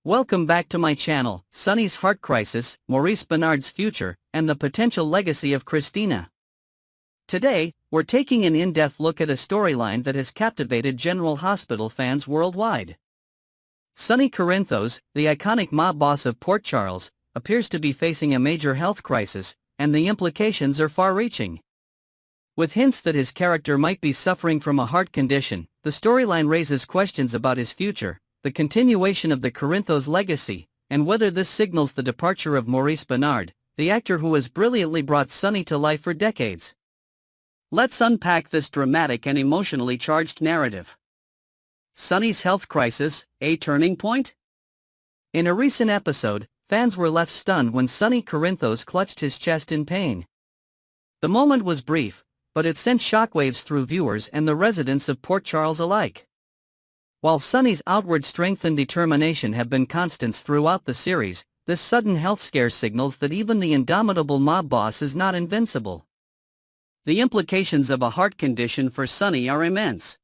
Welcome back to my channel, Sonny's Heart Crisis, Maurice Benard's Future, and the Potential Legacy of Christina. Today, we're taking an in-depth look at a storyline that has captivated General Hospital fans worldwide. Sonny Corinthos, the iconic mob boss of Port Charles, appears to be facing a major health crisis, and the implications are far-reaching. With hints that his character might be suffering from a heart condition, the storyline raises questions about his future, the continuation of the Corinthos legacy, and whether this signals the departure of Maurice Benard, the actor who has brilliantly brought Sonny to life for decades. Let's unpack this dramatic and emotionally charged narrative. Sonny's health crisis, a turning point? In a recent episode, fans were left stunned when Sonny Corinthos clutched his chest in pain. The moment was brief, but it sent shockwaves through viewers and the residents of Port Charles alike. While Sonny's outward strength and determination have been constants throughout the series, this sudden health scare signals that even the indomitable mob boss is not invincible. The implications of a heart condition for Sonny are immense.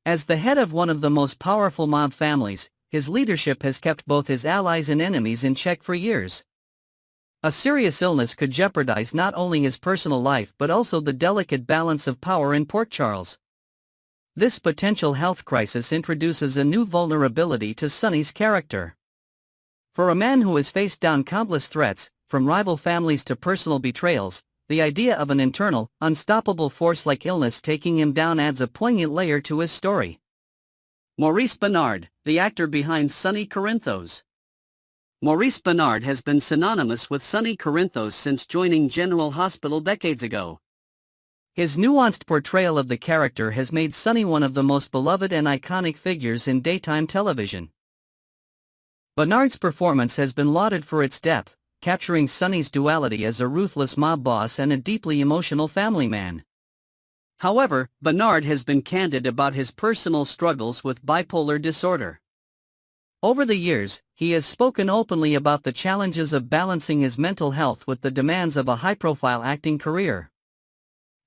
As the head of one of the most powerful mob families, his leadership has kept both his allies and enemies in check for years. A serious illness could jeopardize not only his personal life but also the delicate balance of power in Port Charles. This potential health crisis introduces a new vulnerability to Sonny's character. For a man who has faced down countless threats, from rival families to personal betrayals, the idea of an internal, unstoppable force like illness taking him down adds a poignant layer to his story. Maurice Benard, the actor behind Sonny Corinthos. Maurice Benard has been synonymous with Sonny Corinthos since joining General Hospital decades ago. His nuanced portrayal of the character has made Sonny one of the most beloved and iconic figures in daytime television. Benard's performance has been lauded for its depth, capturing Sonny's duality as a ruthless mob boss and a deeply emotional family man. However, Benard has been candid about his personal struggles with bipolar disorder. Over the years, he has spoken openly about the challenges of balancing his mental health with the demands of a high-profile acting career.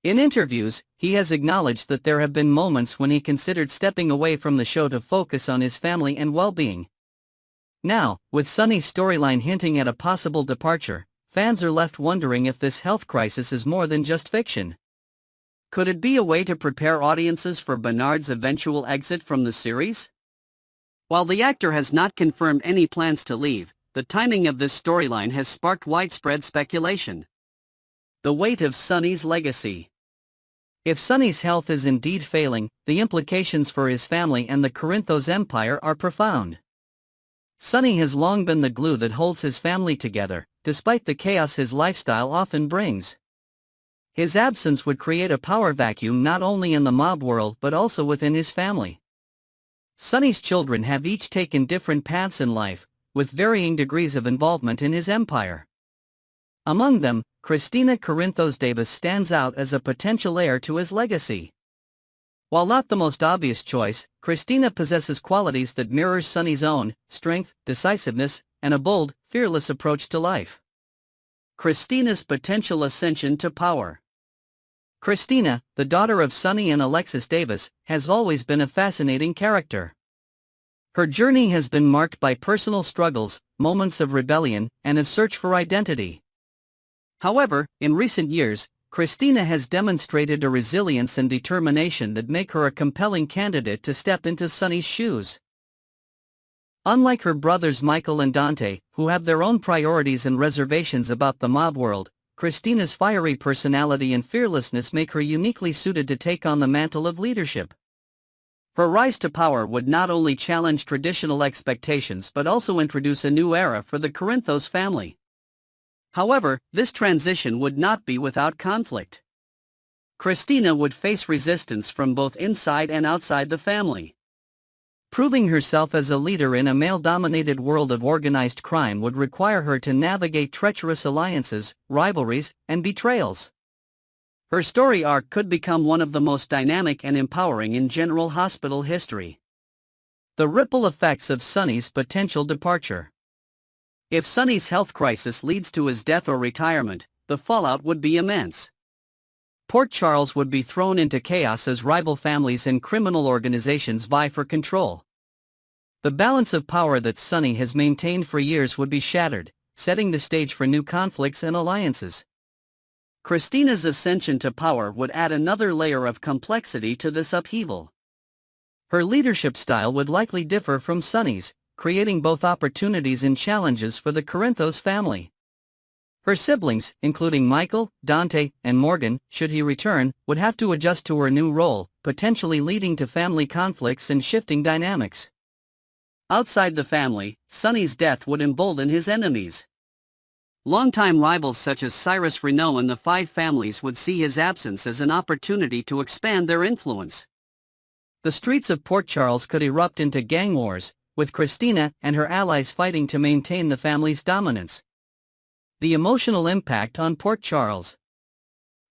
In interviews, he has acknowledged that there have been moments when he considered stepping away from the show to focus on his family and well-being. Now, with Sonny's storyline hinting at a possible departure, fans are left wondering if this health crisis is more than just fiction. Could it be a way to prepare audiences for Benard's eventual exit from the series? While the actor has not confirmed any plans to leave, the timing of this storyline has sparked widespread speculation. The weight of Sonny's legacy. If Sonny's health is indeed failing, the implications for his family and the Corinthos empire are profound. Sonny has long been the glue that holds his family together, despite the chaos his lifestyle often brings. His absence would create a power vacuum not only in the mob world but also within his family. Sonny's children have each taken different paths in life, with varying degrees of involvement in his empire. Among them, Christina Corinthos Davis stands out as a potential heir to his legacy. While not the most obvious choice, Christina possesses qualities that mirror Sonny's own: strength, decisiveness, and a bold, fearless approach to life. Christina's potential ascension to power. Christina, the daughter of Sonny and Alexis Davis, has always been a fascinating character. Her journey has been marked by personal struggles, moments of rebellion, and a search for identity. However, in recent years, Christina has demonstrated a resilience and determination that make her a compelling candidate to step into Sonny's shoes. Unlike her brothers Michael and Dante, who have their own priorities and reservations about the mob world, Christina's fiery personality and fearlessness make her uniquely suited to take on the mantle of leadership. Her rise to power would not only challenge traditional expectations but also introduce a new era for the Corinthos family. However, this transition would not be without conflict. Christina would face resistance from both inside and outside the family. Proving herself as a leader in a male-dominated world of organized crime would require her to navigate treacherous alliances, rivalries, and betrayals. Her story arc could become one of the most dynamic and empowering in General Hospital history. The ripple effects of Sonny's potential departure. If Sonny's health crisis leads to his death or retirement, the fallout would be immense. Port Charles would be thrown into chaos as rival families and criminal organizations vie for control. The balance of power that Sunny has maintained for years would be shattered, setting the stage for new conflicts and alliances. Christina's ascension to power would add another layer of complexity to this upheaval. Her leadership style would likely differ from Sunny's, creating both opportunities and challenges for the Corinthos family. Her siblings, including Michael, Dante, and Morgan, should he return, would have to adjust to her new role, potentially leading to family conflicts and shifting dynamics. Outside the family, Sunny's death would embolden his enemies. Longtime rivals such as Cyrus Renaud and the Five Families would see his absence as an opportunity to expand their influence. The streets of Port Charles could erupt into gang wars, with Christina and her allies fighting to maintain the family's dominance. The emotional impact on Port Charles.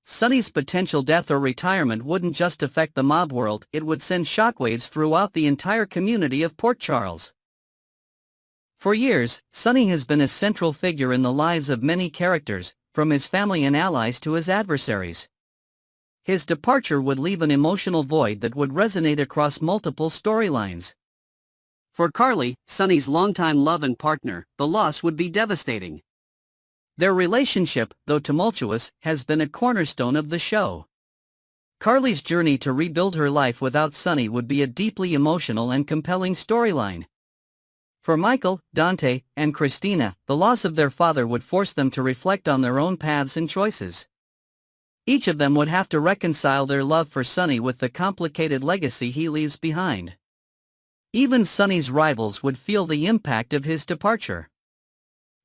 Sunny's potential death or retirement wouldn't just affect the mob world, it would send shockwaves throughout the entire community of Port Charles. For years, Sunny has been a central figure in the lives of many characters, from his family and allies to his adversaries. His departure would leave an emotional void that would resonate across multiple storylines. For Carly, Sunny's longtime love and partner, the loss would be devastating. Their relationship, though tumultuous, has been a cornerstone of the show. Carly's journey to rebuild her life without Sunny would be a deeply emotional and compelling storyline. For Michael, Dante, and Christina, the loss of their father would force them to reflect on their own paths and choices. Each of them would have to reconcile their love for Sunny with the complicated legacy he leaves behind. Even Sunny's rivals would feel the impact of his departure.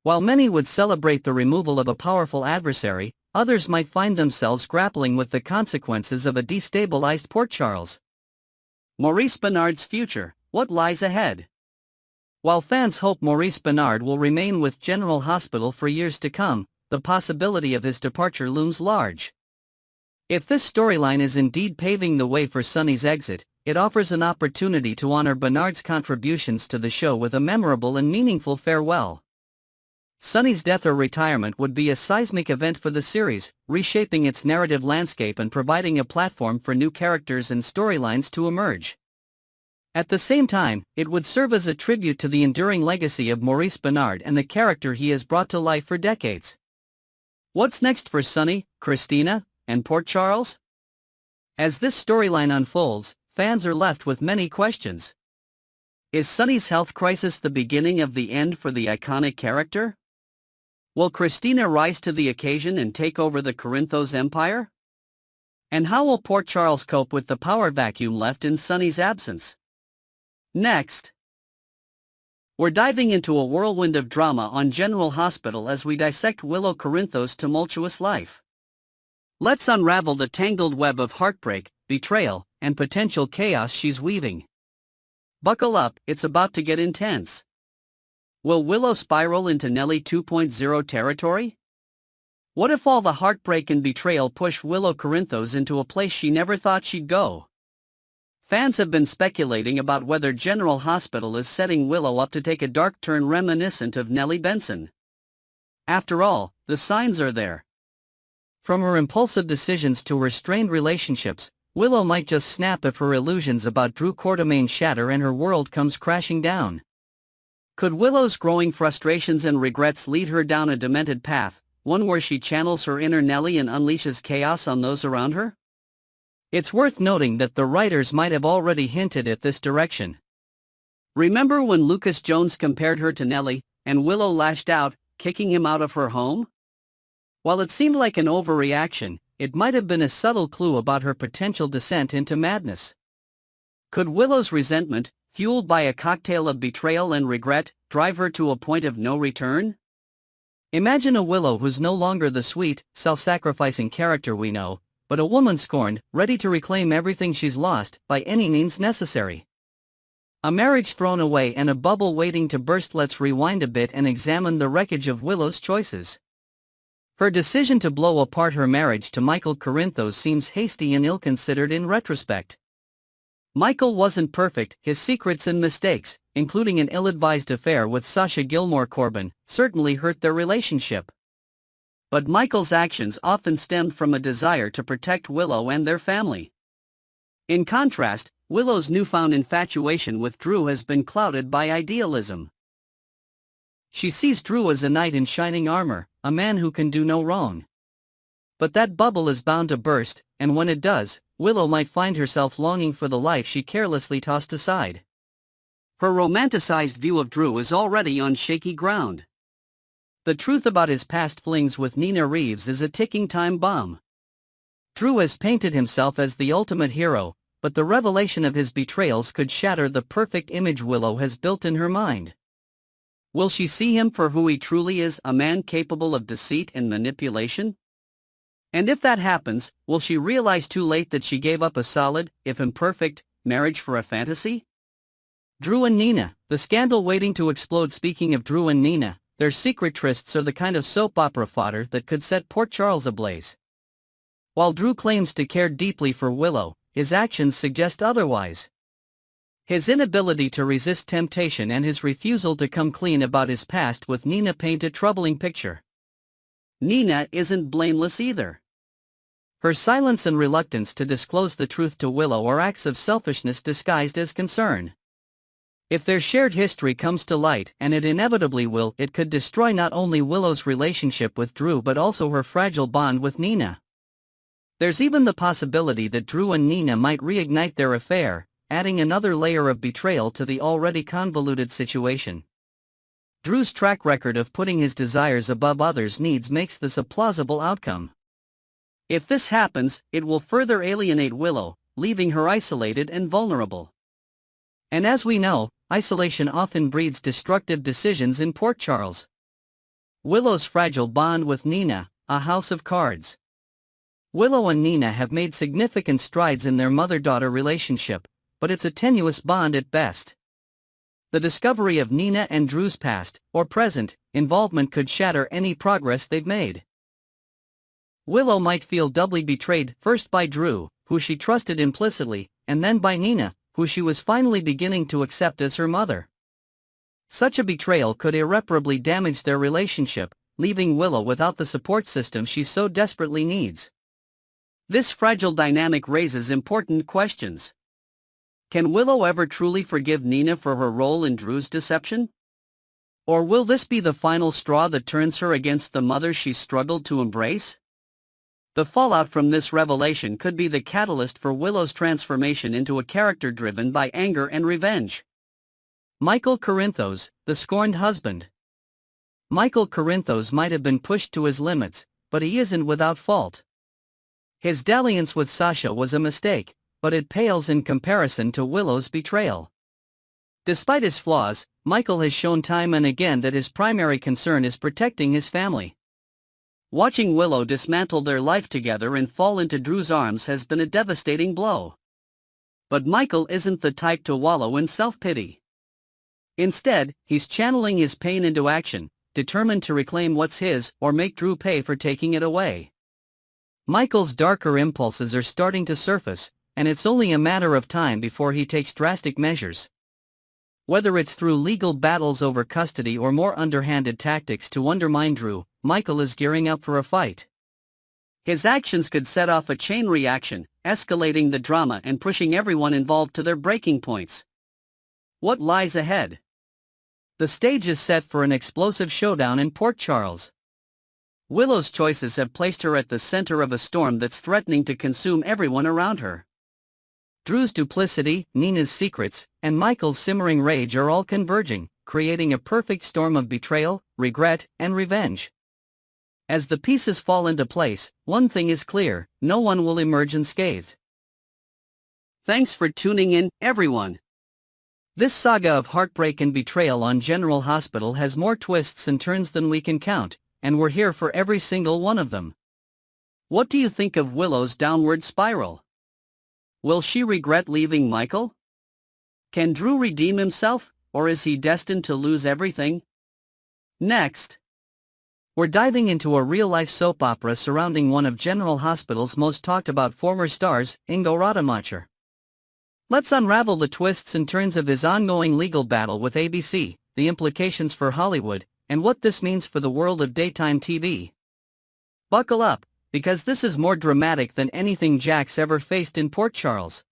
While many would celebrate the removal of a powerful adversary, others might find themselves grappling with the consequences of a destabilized Port Charles. Maurice Benard's future, what lies ahead? While fans hope Maurice Benard will remain with General Hospital for years to come, the possibility of his departure looms large. If this storyline is indeed paving the way for Sunny's exit, it offers an opportunity to honor Benard's contributions to the show with a memorable and meaningful farewell. Sunny's death or retirement would be a seismic event for the series, reshaping its narrative landscape and providing a platform for new characters and storylines to emerge. At the same time, it would serve as a tribute to the enduring legacy of Maurice Benard and the character he has brought to life for decades. What's next for Sunny, Christina, and Port Charles? As this storyline unfolds, fans are left with many questions. Is Sunny's health crisis the beginning of the end for the iconic character? Will Christina rise to the occasion and take over the Corinthos empire? And how will Port Charles cope with the power vacuum left in Sunny's absence? Next, we're diving into a whirlwind of drama on General Hospital as we dissect Willow Corinthos' tumultuous life. Let's unravel the tangled web of heartbreak, betrayal, and potential chaos she's weaving. Buckle up, it's about to get intense. Will Willow spiral into Nellie 2.0 territory? What if all the heartbreak and betrayal push Willow Corinthos into a place she never thought she'd go? Fans have been speculating about whether General Hospital is setting Willow up to take a dark turn reminiscent of Nellie Benson. After all, the signs are there. From her impulsive decisions to her strained relationships, Willow might just snap if her illusions about Drew Quartermain shatter and her world comes crashing down. Could Willow's growing frustrations and regrets lead her down a demented path, one where she channels her inner Nellie and unleashes chaos on those around her? It's worth noting that the writers might have already hinted at this direction. Remember when Lucas Jones compared her to Nellie, and Willow lashed out, kicking him out of her home? While it seemed like an overreaction, it might have been a subtle clue about her potential descent into madness. Could Willow's resentment, fueled by a cocktail of betrayal and regret, drive her to a point of no return? Imagine a Willow who's no longer the sweet, self-sacrificing character we know, but a woman scorned, ready to reclaim everything she's lost, by any means necessary. A marriage thrown away and a bubble waiting to burst. Let's rewind a bit and examine the wreckage of Willow's choices. Her decision to blow apart her marriage to Michael Corinthos seems hasty and ill-considered in retrospect. Michael wasn't perfect, his secrets and mistakes, including an ill-advised affair with Sasha Gilmore Corbin, certainly hurt their relationship. But Michael's actions often stemmed from a desire to protect Willow and their family. In contrast, Willow's newfound infatuation with Drew has been clouded by idealism. She sees Drew as a knight in shining armor, a man who can do no wrong. But that bubble is bound to burst, and when it does, Willow might find herself longing for the life she carelessly tossed aside. Her romanticized view of Drew is already on shaky ground. The truth about his past flings with Nina Reeves is a ticking time bomb. Drew has painted himself as the ultimate hero, but the revelation of his betrayals could shatter the perfect image Willow has built in her mind. Will she see him for who he truly is, a man capable of deceit and manipulation? And if that happens, will she realize too late that she gave up a solid, if imperfect, marriage for a fantasy? Drew and Nina, the scandal waiting to explode. Speaking of Drew and Nina, their secret trysts are the kind of soap opera fodder that could set Port Charles ablaze. While Drew claims to care deeply for Willow, his actions suggest otherwise. His inability to resist temptation and his refusal to come clean about his past with Nina paint a troubling picture. Nina isn't blameless either. Her silence and reluctance to disclose the truth to Willow are acts of selfishness disguised as concern. If their shared history comes to light, and it inevitably will, it could destroy not only Willow's relationship with Drew but also her fragile bond with Nina. There's even the possibility that Drew and Nina might reignite their affair, adding another layer of betrayal to the already convoluted situation. Drew's track record of putting his desires above others' needs makes this a plausible outcome. If this happens, it will further alienate Willow, leaving her isolated and vulnerable. And as we know, isolation often breeds destructive decisions in Port Charles. Willow's fragile bond with Nina, a house of cards. Willow and Nina have made significant strides in their mother-daughter relationship, but it's a tenuous bond at best. The discovery of Nina and Drew's past, or present, involvement could shatter any progress they've made. Willow might feel doubly betrayed, first by Drew, who she trusted implicitly, and then by Nina, who she was finally beginning to accept as her mother. Such a betrayal could irreparably damage their relationship, leaving Willow without the support system she so desperately needs. This fragile dynamic raises important questions. Can Willow ever truly forgive Nina for her role in Drew's deception? Or will this be the final straw that turns her against the mother she struggled to embrace? The fallout from this revelation could be the catalyst for Willow's transformation into a character driven by anger and revenge. Michael Corinthos, the scorned husband. Michael Corinthos might have been pushed to his limits, but he isn't without fault. His dalliance with Sasha was a mistake, but it pales in comparison to Willow's betrayal. Despite his flaws, Michael has shown time and again that his primary concern is protecting his family. Watching Willow dismantle their life together and fall into Drew's arms has been a devastating blow. But Michael isn't the type to wallow in self-pity. Instead, he's channeling his pain into action, determined to reclaim what's his or make Drew pay for taking it away. Michael's darker impulses are starting to surface, and it's only a matter of time before he takes drastic measures. Whether it's through legal battles over custody or more underhanded tactics to undermine Drew, Michael is gearing up for a fight. His actions could set off a chain reaction, escalating the drama and pushing everyone involved to their breaking points. What lies ahead? The stage is set for an explosive showdown in Port Charles. Willow's choices have placed her at the center of a storm that's threatening to consume everyone around her. Drew's duplicity, Nina's secrets, and Michael's simmering rage are all converging, creating a perfect storm of betrayal, regret, and revenge. As the pieces fall into place, one thing is clear: no one will emerge unscathed. Thanks for tuning in, everyone. This saga of heartbreak and betrayal on General Hospital has more twists and turns than we can count, and we're here for every single one of them. What do you think of Willow's downward spiral? Will she regret leaving Michael? Can Drew redeem himself, or is he destined to lose everything? Next, we're diving into a real-life soap opera surrounding one of General Hospital's most talked-about former stars, Ingo Rademacher. Let's unravel the twists and turns of his ongoing legal battle with ABC, the implications for Hollywood, and what this means for the world of daytime TV. Buckle up, because this is more dramatic than anything Jack's ever faced in Port Charles.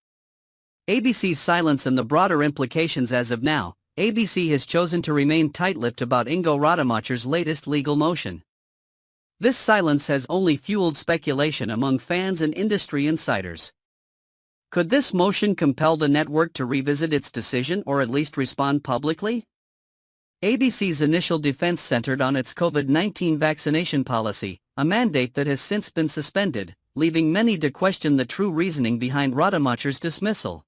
ABC's silence and the broader implications. As of now, ABC has chosen to remain tight-lipped about Ingo Rademacher's latest legal motion. This silence has only fueled speculation among fans and industry insiders. Could this motion compel the network to revisit its decision or at least respond publicly? ABC's initial defense centered on its COVID-19 vaccination policy, a mandate that has since been suspended, leaving many to question the true reasoning behind Rademacher's dismissal.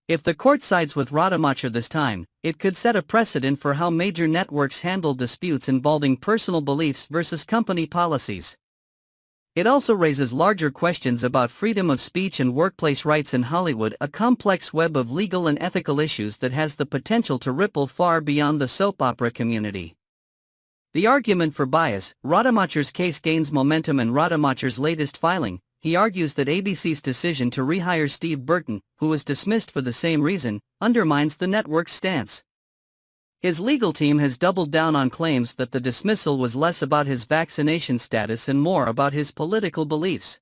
If the court sides with Rademacher this time, it could set a precedent for how major networks handle disputes involving personal beliefs versus company policies. It also raises larger questions about freedom of speech and workplace rights in Hollywood, a complex web of legal and ethical issues that has the potential to ripple far beyond the soap opera community. The argument for bias: Rademacher's case gains momentum in Rademacher's latest filing. He argues that ABC's decision to rehire Steve Burton, who was dismissed for the same reason, undermines the network's stance. His legal team has doubled down on claims that the dismissal was less about his vaccination status and more about his political beliefs.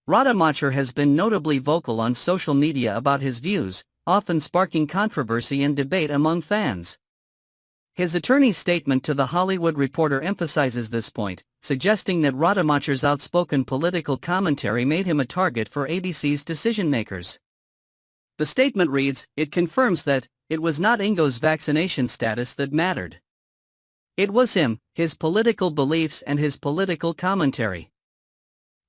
Rademacher has been notably vocal on social media about his views, often sparking controversy and debate among fans. His attorney's statement to The Hollywood Reporter emphasizes this point, suggesting that Rademacher's outspoken political commentary made him a target for ABC's decision-makers. The statement reads, "It confirms that it was not Ingo's vaccination status that mattered. It was him, his political beliefs and his political commentary."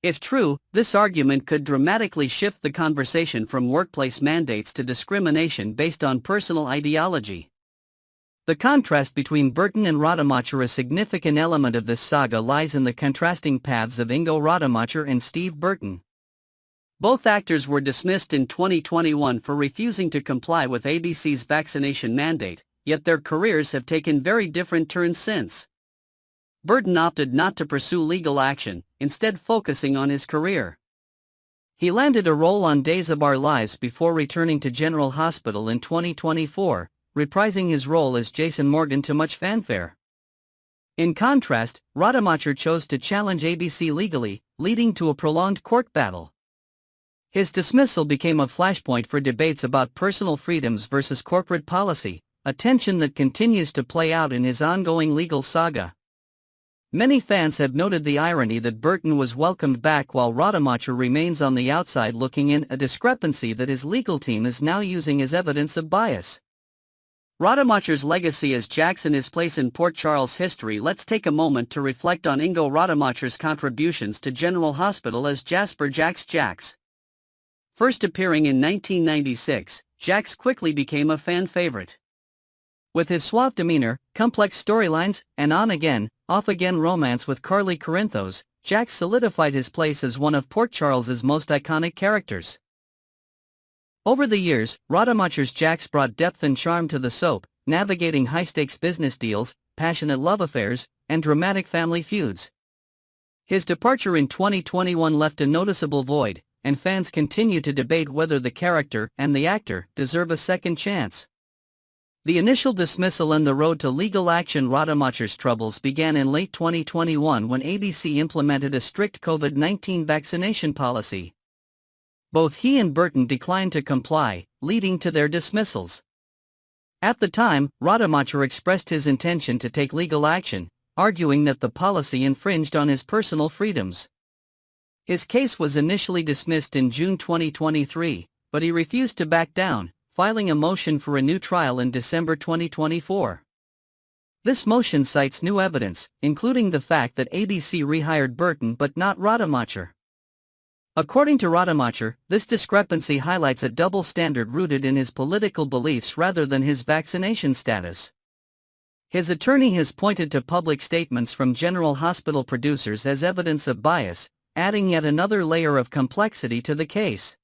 If true, this argument could dramatically shift the conversation from workplace mandates to discrimination based on personal ideology. The contrast between Burton and Rademacher. A significant element of this saga lies in the contrasting paths of Ingo Rademacher and Steve Burton. Both actors were dismissed in 2021 for refusing to comply with ABC's vaccination mandate, yet their careers have taken very different turns since. Burton opted not to pursue legal action, instead focusing on his career. He landed a role on Days of Our Lives before returning to General Hospital in 2024, reprising his role as Jason Morgan to much fanfare. In contrast, Rademacher chose to challenge ABC legally, leading to a prolonged court battle. His dismissal became a flashpoint for debates about personal freedoms versus corporate policy, a tension that continues to play out in his ongoing legal saga. Many fans have noted the irony that Burton was welcomed back while Rademacher remains on the outside looking in, a discrepancy that his legal team is now using as evidence of bias. Rademacher's legacy as Jax and his place in Port Charles history. Let's take a moment to reflect on Ingo Rademacher's contributions to General Hospital as Jasper Jax. First appearing in 1996, Jax quickly became a fan favorite. With his suave demeanor, complex storylines, and on-again, off-again romance with Carly Corinthos, Jax solidified his place as one of Port Charles's most iconic characters. Over the years, Rademacher's Jax brought depth and charm to the soap, navigating high-stakes business deals, passionate love affairs, and dramatic family feuds. His departure in 2021 left a noticeable void, and fans continue to debate whether the character and the actor deserve a second chance. The initial dismissal and the road to legal action. Rademacher's troubles began in late 2021 when ABC implemented a strict COVID-19 vaccination policy. Both he and Burton declined to comply, leading to their dismissals. At the time, Rademacher expressed his intention to take legal action, arguing that the policy infringed on his personal freedoms. His case was initially dismissed in June 2023, but he refused to back down, filing a motion for a new trial in December 2024. This motion cites new evidence, including the fact that ABC rehired Burton but not Rademacher. According to Rademacher, this discrepancy highlights a double standard rooted in his political beliefs rather than his vaccination status. His attorney has pointed to public statements from General Hospital producers as evidence of bias, adding yet another layer of complexity to the case.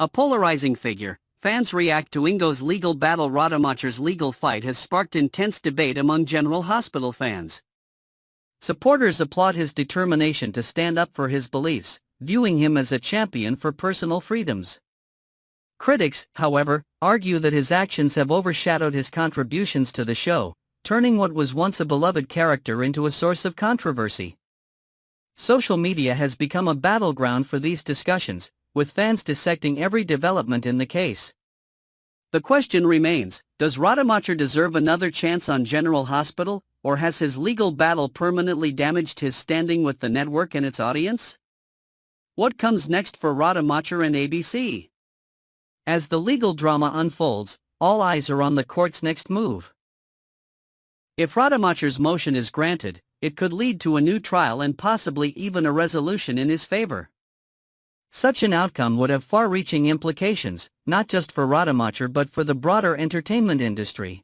A polarizing figure, fans react to Ingo's legal battle. Rademacher's legal fight has sparked intense debate among General Hospital fans. Supporters applaud his determination to stand up for his beliefs, viewing him as a champion for personal freedoms. Critics, however, argue that his actions have overshadowed his contributions to the show, turning what was once a beloved character into a source of controversy. Social media has become a battleground for these discussions, with fans dissecting every development in the case. The question remains, does Rademacher deserve another chance on General Hospital, or has his legal battle permanently damaged his standing with the network and its audience? What comes next for Rademacher and ABC? As the legal drama unfolds, all eyes are on the court's next move. If Rademacher's motion is granted, it could lead to a new trial and possibly even a resolution in his favor. Such an outcome would have far-reaching implications, not just for Rademacher but for the broader entertainment industry.